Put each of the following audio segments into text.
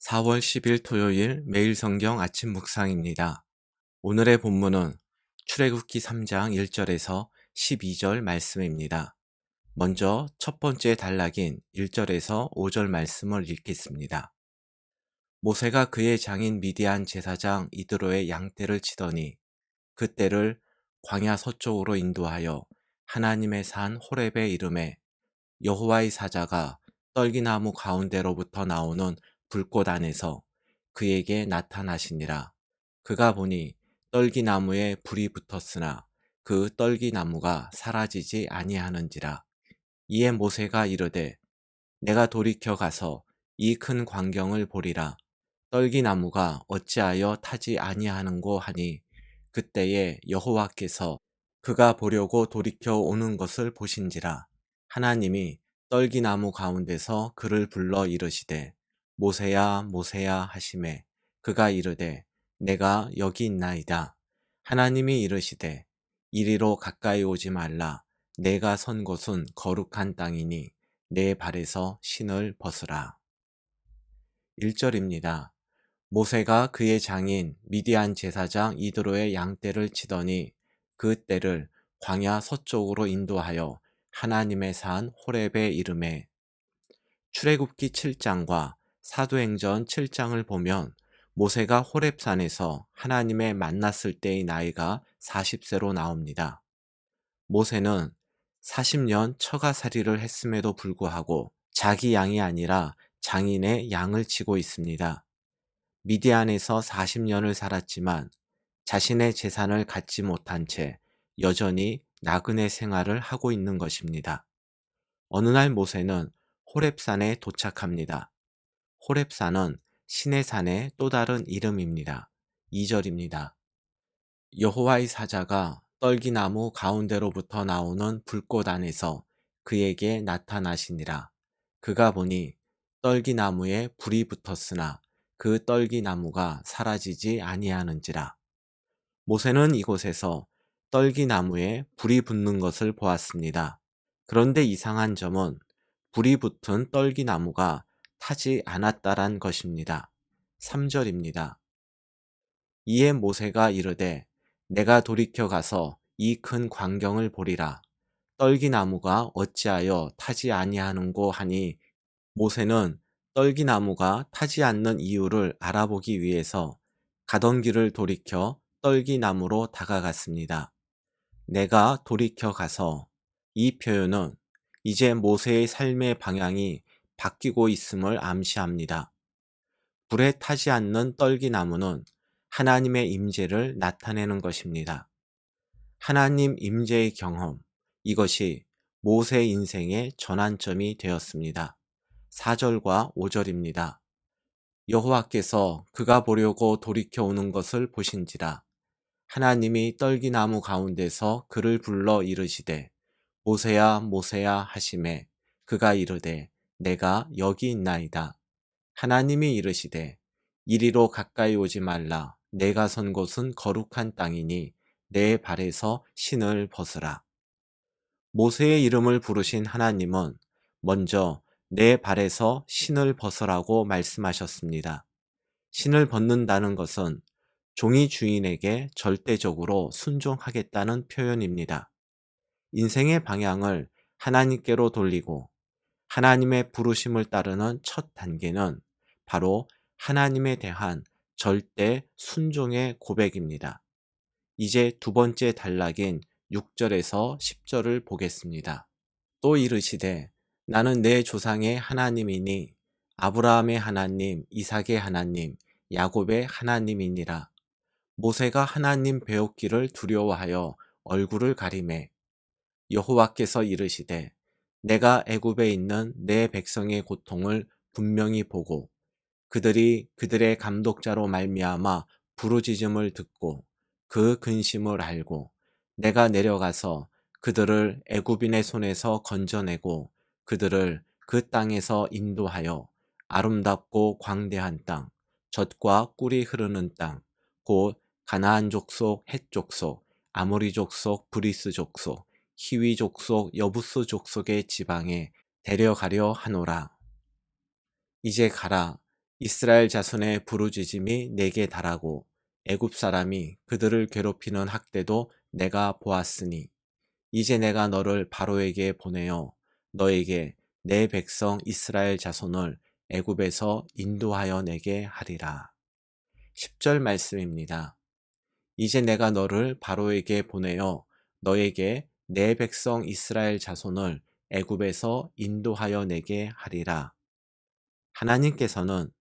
4월 10일 토요일 매일 성경 아침 묵상입니다. 오늘의 본문은 출애굽기 3장 1절에서 12절 말씀입니다. 먼저 첫 번째 단락인 1절에서 5절 말씀을 읽겠습니다. 모세가 그의 장인 미디안 제사장 이드로의 양떼를 치더니 그 떼를 광야 서쪽으로 인도하여 하나님의 산 호렙에 이르매 여호와의 사자가 떨기나무 가운데로부터 나오는 불꽃 안에서 그에게 나타나시니라. 그가 보니 떨기나무에 불이 붙었으나 그 떨기나무가 사라지지 아니하는지라. 이에 모세가 이르되 내가 돌이켜 가서 이 큰 광경을 보리라. 떨기나무가 어찌하여 타지 아니하는고 하니 그때에 여호와께서 그가 보려고 돌이켜 오는 것을 보신지라. 하나님이 떨기나무 가운데서 그를 불러 이르시되 모세야 모세야 하시매 그가 이르되 내가 여기 있나이다. 하나님이 이르시되 이리로 가까이 오지 말라. 내가 선 곳은 거룩한 땅이니 내 발에서 신을 벗으라. 1절입니다. 모세가 그의 장인 미디안 제사장 이드로의 양떼를 치더니 그 떼를 광야 서쪽으로 인도하여 하나님의 산 호렙에 이르매. 출애굽기 7장과 사도행전 7장을 보면 모세가 호렙산에서 하나님의 만났을 때의 나이가 40세로 나옵니다. 모세는 40년 처가살이를 했음에도 불구하고 자기 양이 아니라 장인의 양을 치고 있습니다. 미디안에서 40년을 살았지만 자신의 재산을 갖지 못한 채 여전히 나그네 생활을 하고 있는 것입니다. 어느 날 모세는 호렙산에 도착합니다. 호렙산은 신의 산의 또 다른 이름입니다. 2절입니다. 여호와의 사자가 떨기나무 가운데로부터 나오는 불꽃 안에서 그에게 나타나시니라. 그가 보니 떨기나무에 불이 붙었으나 그 떨기나무가 사라지지 아니하는지라. 모세는 이곳에서 떨기나무에 불이 붙는 것을 보았습니다. 그런데 이상한 점은 불이 붙은 떨기나무가 타지 않았다란 것입니다. 3절입니다. 이에 모세가 이르되 내가 돌이켜 가서 이 큰 광경을 보리라. 떨기나무가 어찌하여 타지 아니하는고 하니 모세는 떨기나무가 타지 않는 이유를 알아보기 위해서 가던 길을 돌이켜 떨기나무로 다가갔습니다. 내가 돌이켜 가서 이 표현은 이제 모세의 삶의 방향이 바뀌고 있음을 암시합니다. 불에 타지 않는 떨기나무는 하나님의 임재를 나타내는 것입니다. 하나님 임재의 경험, 이것이 모세 인생의 전환점이 되었습니다. 4절과 5절입니다. 여호와께서 그가 보려고 돌이켜 오는 것을 보신지라. 하나님이 떨기나무 가운데서 그를 불러 이르시되 모세야 모세야 하시매 그가 이르되 내가 여기 있나이다. 하나님이 이르시되 이리로 가까이 오지 말라. 내가 선 곳은 거룩한 땅이니 내 발에서 신을 벗으라. 모세의 이름을 부르신 하나님은 먼저 내 발에서 신을 벗으라고 말씀하셨습니다. 신을 벗는다는 것은 종이 주인에게 절대적으로 순종하겠다는 표현입니다. 인생의 방향을 하나님께로 돌리고 하나님의 부르심을 따르는 첫 단계는 바로 하나님에 대한 절대 순종의 고백입니다. 이제 두 번째 단락인 6절에서 10절을 보겠습니다. 또 이르시되 나는 내 조상의 하나님이니 아브라함의 하나님, 이삭의 하나님, 야곱의 하나님이니라. 모세가 하나님 배웠기를 두려워하여 얼굴을 가리매 여호와께서 이르시되 내가 애굽에 있는 내 백성의 고통을 분명히 보고 그들이 그들의 감독자로 말미암아 부르짖음을 듣고 그 근심을 알고 내가 내려가서 그들을 애굽인의 손에서 건져내고 그들을 그 땅에서 인도하여 아름답고 광대한 땅, 젖과 꿀이 흐르는 땅, 곧 가나안 족속, 헷 족속, 아모리 족속, 브리스 족속, 히위 족속, 여부스 족속의 지방에 데려가려 하노라. 이제 가라. 이스라엘 자손의 부르짖음이 내게 달하고 애굽 사람이 그들을 괴롭히는 학대도 내가 보았으니 이제 내가 너를 바로에게 보내어 너에게 내 백성 이스라엘 자손을 애굽에서 인도하여 내게 하리라. 10절 말씀입니다. 이제 내가 너를 바로에게 보내어 너에게 내 백성 이스라엘 자손을 애굽에서 인도하여 내게 하리라. 하나님께서는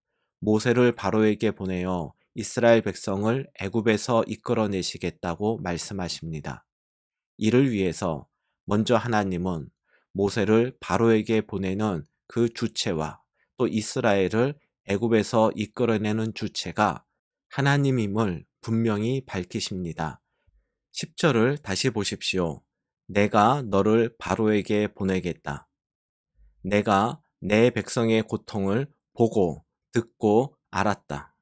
모세를 바로에게 보내어 이스라엘 백성을 애굽에서 이끌어내시겠다고 말씀하십니다. 이를 위해서 먼저 하나님은 모세를 바로에게 보내는 그 주체와 또 이스라엘을 애굽에서 이끌어내는 주체가 하나님임을 분명히 밝히십니다. 10절을 다시 보십시오. 내가 너를 바로에게 보내겠다. 내가 내 백성의 고통을 보고 듣고 알았다.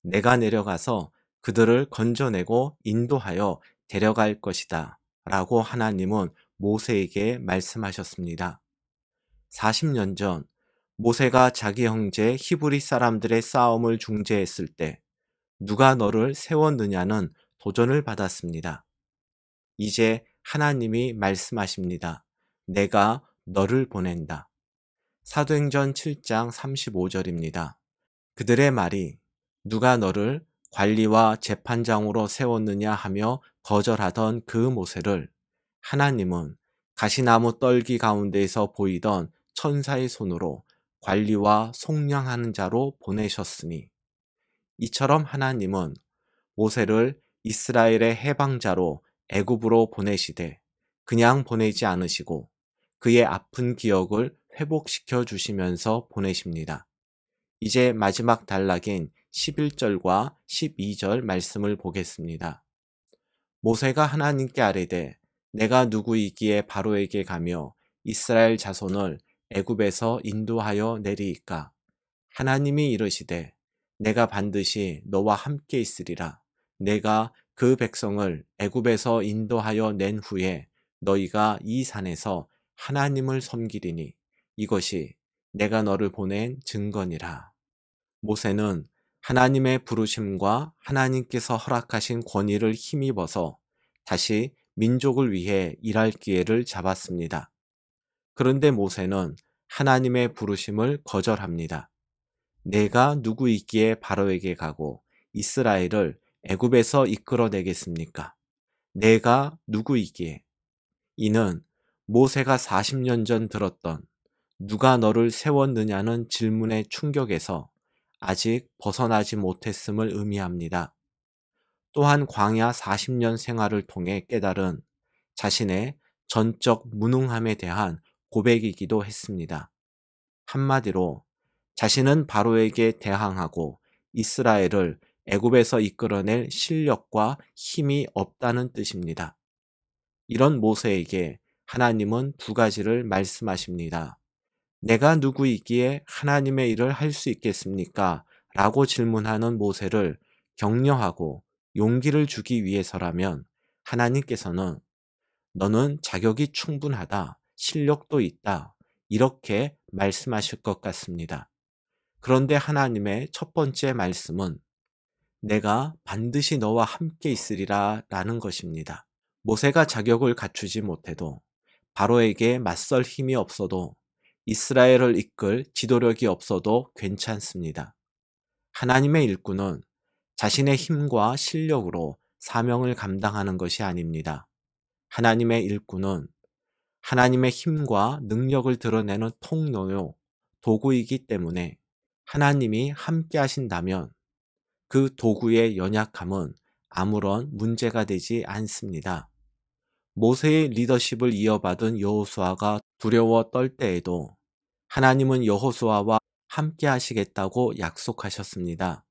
내가 내려가서 그들을 건져내고 인도하여 데려갈 것이다. 라고 하나님은 모세에게 말씀하셨습니다. 40년 전 모세가 자기 형제 히브리 사람들의 싸움을 중재했을 때 누가 너를 세웠느냐는 도전을 받았습니다. 이제 하나님이 말씀하십니다. 내가 너를 보낸다. 사도행전 7장 35절입니다. 그들의 말이 누가 너를 관리와 재판장으로 세웠느냐 하며 거절하던 그 모세를 하나님은 가시나무 떨기 가운데에서 보이던 천사의 손으로 관리와 속량하는 자로 보내셨으니 이처럼 하나님은 모세를 이스라엘의 해방자로 애굽으로 보내시되 그냥 보내지 않으시고 그의 아픈 기억을 회복시켜 주시면서 보내십니다. 이제 마지막 단락인 11절과 12절 말씀을 보겠습니다. 모세가 하나님께 아뢰되 내가 누구이기에 바로에게 가며 이스라엘 자손을 애굽에서 인도하여 내리이까. 하나님이 이르시되 내가 반드시 너와 함께 있으리라. 내가 그 백성을 애굽에서 인도하여 낸 후에 너희가 이 산에서 하나님을 섬기리니 이것이 내가 너를 보낸 증거니라. 모세는 하나님의 부르심과 하나님께서 허락하신 권위를 힘입어서 다시 민족을 위해 일할 기회를 잡았습니다. 그런데 모세는 하나님의 부르심을 거절합니다. 내가 누구이기에 바로에게 가고 이스라엘을 애굽에서 이끌어내겠습니까? 내가 누구이기에? 이는 모세가 40년 전 들었던 누가 너를 세웠느냐는 질문의 충격에서 아직 벗어나지 못했음을 의미합니다. 또한 광야 40년 생활을 통해 깨달은 자신의 전적 무능함에 대한 고백이기도 했습니다. 한마디로 자신은 바로에게 대항하고 이스라엘을 애굽에서 이끌어낼 실력과 힘이 없다는 뜻입니다. 이런 모세에게 하나님은 두 가지를 말씀하십니다. 내가 누구이기에 하나님의 일을 할 수 있겠습니까? 라고 질문하는 모세를 격려하고 용기를 주기 위해서라면 하나님께서는 너는 자격이 충분하다, 실력도 있다, 이렇게 말씀하실 것 같습니다. 그런데 하나님의 첫 번째 말씀은 내가 반드시 너와 함께 있으리라 라는 것입니다. 모세가 자격을 갖추지 못해도 바로에게 맞설 힘이 없어도 이스라엘을 이끌 지도력이 없어도 괜찮습니다. 하나님의 일꾼은 자신의 힘과 실력으로 사명을 감당하는 것이 아닙니다. 하나님의 일꾼은 하나님의 힘과 능력을 드러내는 통로요, 도구이기 때문에 하나님이 함께 하신다면 그 도구의 연약함은 아무런 문제가 되지 않습니다. 모세의 리더십을 이어받은 여호수아가 두려워 떨 때에도 하나님은 여호수아와 함께 하시겠다고 약속하셨습니다.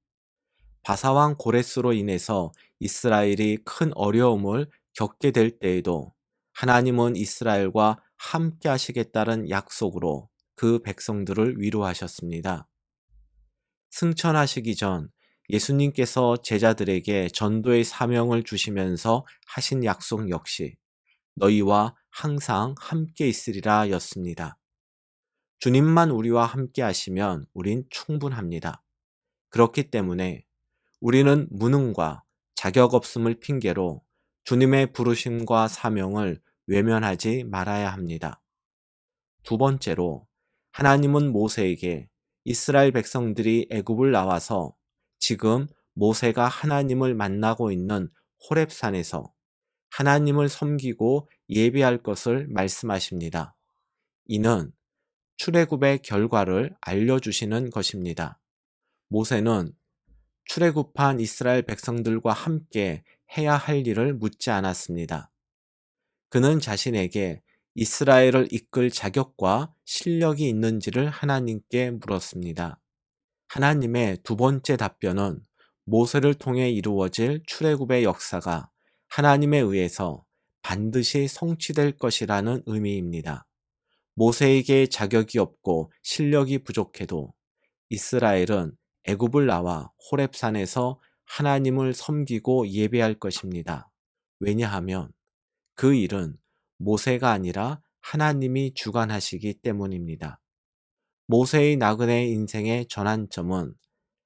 바사왕 고레스로 인해서 이스라엘이 큰 어려움을 겪게 될 때에도 하나님은 이스라엘과 함께 하시겠다는 약속으로 그 백성들을 위로하셨습니다. 승천하시기 전 예수님께서 제자들에게 전도의 사명을 주시면서 하신 약속 역시 너희와 항상 함께 있으리라 였습니다. 주님만 우리와 함께 하시면 우린 충분합니다. 그렇기 때문에 우리는 무능과 자격 없음을 핑계로 주님의 부르심과 사명을 외면하지 말아야 합니다. 두 번째로, 하나님은 모세에게 이스라엘 백성들이 애굽을 나와서 지금 모세가 하나님을 만나고 있는 호렙산에서 하나님을 섬기고 예배할 것을 말씀하십니다. 이는 출애굽의 결과를 알려주시는 것입니다. 모세는 출애굽한 이스라엘 백성들과 함께 해야 할 일을 묻지 않았습니다. 그는 자신에게 이스라엘을 이끌 자격과 실력이 있는지를 하나님께 물었습니다. 하나님의 두 번째 답변은 모세를 통해 이루어질 출애굽의 역사가 하나님에 의해서 반드시 성취될 것이라는 의미입니다. 모세에게 자격이 없고 실력이 부족해도 이스라엘은 애굽을 나와 호렙산에서 하나님을 섬기고 예배할 것입니다. 왜냐하면 그 일은 모세가 아니라 하나님이 주관하시기 때문입니다. 모세의 나그네 인생의 전환점은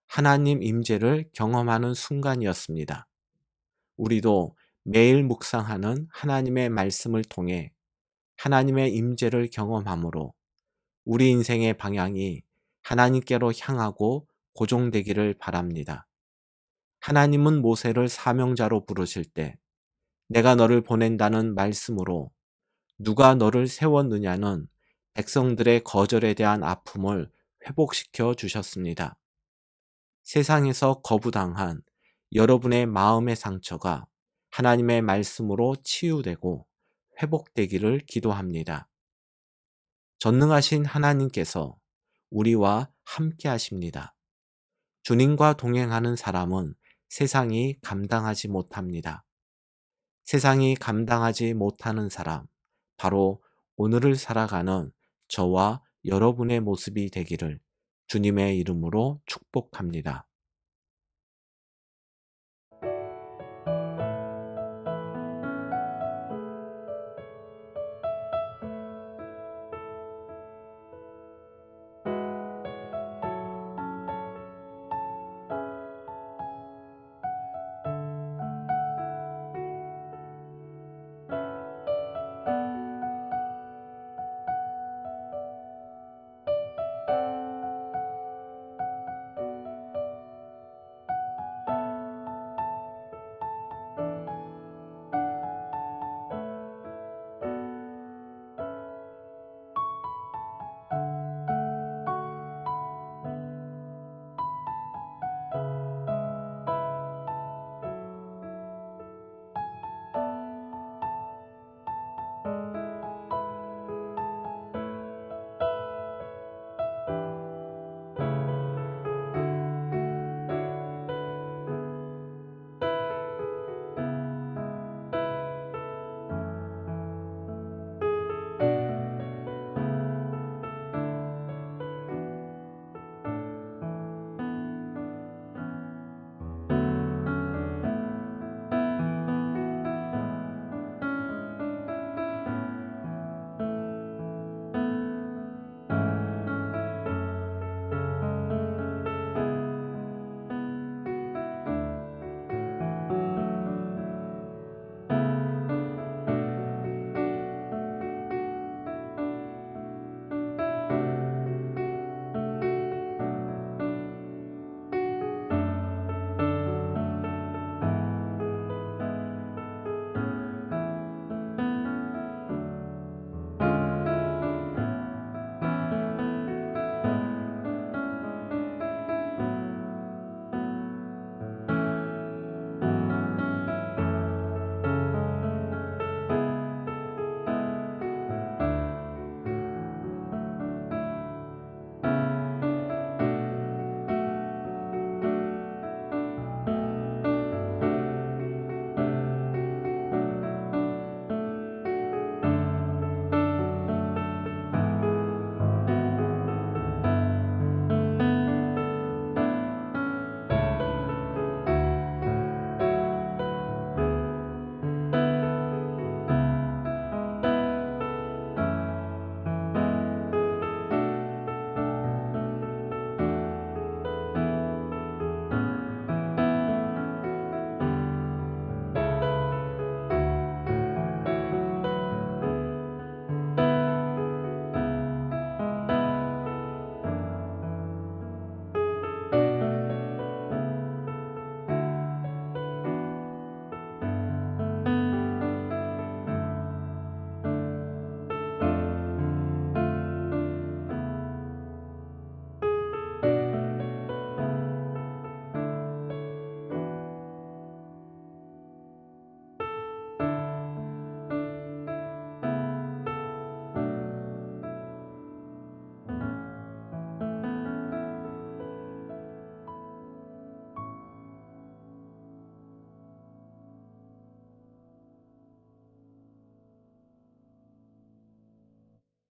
하나님 임재를 경험하는 순간이었습니다. 우리도 매일 묵상하는 하나님의 말씀을 통해 하나님의 임재를 경험함으로 우리 인생의 방향이 하나님께로 향하고 고정되기를 바랍니다. 하나님은 모세를 사명자로 부르실 때 내가 너를 보낸다는 말씀으로 누가 너를 세웠느냐는 백성들의 거절에 대한 아픔을 회복시켜 주셨습니다. 세상에서 거부당한 여러분의 마음의 상처가 하나님의 말씀으로 치유되고 회복되기를 기도합니다. 전능하신 하나님께서 우리와 함께 하십니다. 주님과 동행하는 사람은 세상이 감당하지 못합니다. 세상이 감당하지 못하는 사람, 바로 오늘을 살아가는 저와 여러분의 모습이 되기를 주님의 이름으로 축복합니다.